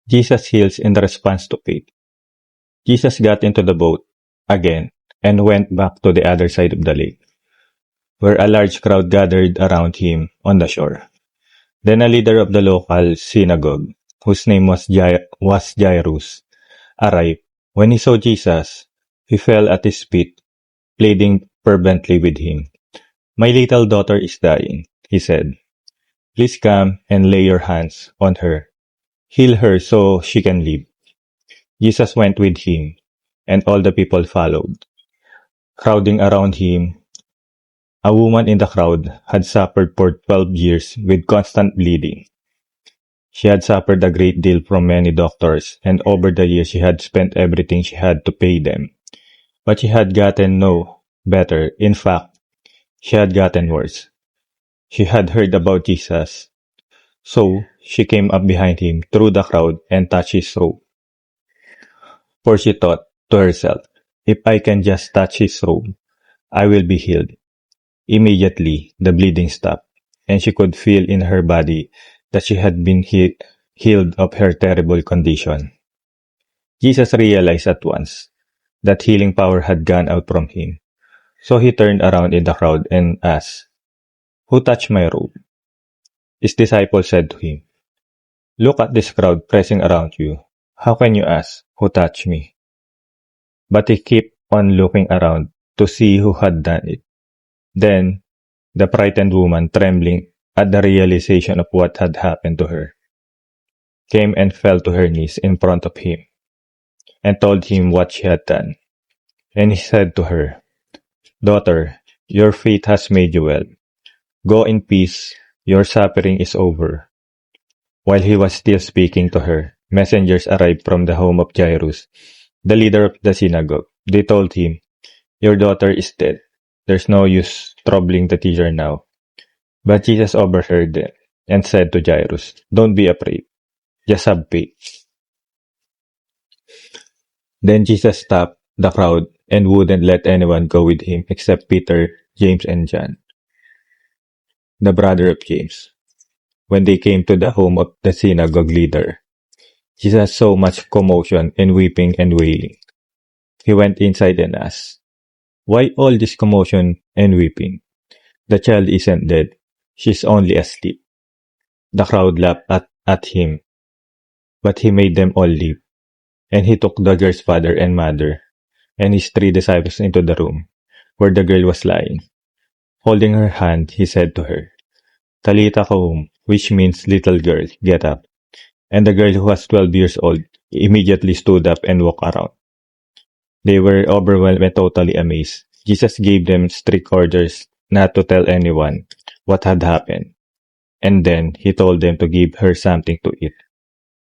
Jesus heals in response to faith. Jesus got into the boat again and went back to the other side of the lake, where a large crowd gathered around him on the shore. Then a leader of the local synagogue, whose name was Jairus, arrived. When he saw Jesus, he fell at his feet, pleading fervently with him. "My little daughter is dying," he said. "Please come and lay your hands on her. Heal her so she can live." Jesus went with him, and all the people followed. Crowding around him, a woman in the crowd had suffered for 12 years with constant bleeding. She had suffered a great deal from many doctors, and over the years she had spent everything she had to pay them. But she had gotten no better. In fact, she had gotten worse. She had heard about Jesus, so she came up behind him through the crowd and touched his robe. For she thought to herself, "If I can just touch his robe, I will be healed." Immediately, the bleeding stopped, and she could feel in her body that she had been healed of her terrible condition. Jesus realized at once that healing power had gone out from him. So he turned around in the crowd and asked, "Who touched my robe?" His disciples said to him, "Look at this crowd pressing around you. How can you ask, 'Who touched me?'" But he kept on looking around to see who had done it. Then, the frightened woman, trembling at the realization of what had happened to her, came and fell to her knees in front of him and told him what she had done. And he said to her, "Daughter, your faith has made you well. Go in peace, your suffering is over." While he was still speaking to her, messengers arrived from the home of Jairus, the leader of the synagogue. They told him, "Your daughter is dead. There's no use troubling the teacher now." But Jesus overheard them and said to Jairus, "Don't be afraid. Just have faith." Then Jesus stopped the crowd and wouldn't let anyone go with him except Peter, James, and John, the brother of James. When they came to the home of the synagogue leader, Jesus saw much commotion and weeping and wailing. He went inside and asked, "Why all this commotion and weeping? The child isn't dead. She's only asleep." The crowd laughed at him, but he made them all leave. And he took the girl's father and mother and his 3 disciples into the room where the girl was lying. Holding her hand, he said to her, "Talitha koum," which means, "Little girl, get up." And the girl, who was 12 years old, immediately stood up and walked around. They were overwhelmed and totally amazed. Jesus gave them strict orders not to tell anyone what had happened. And then he told them to give her something to eat.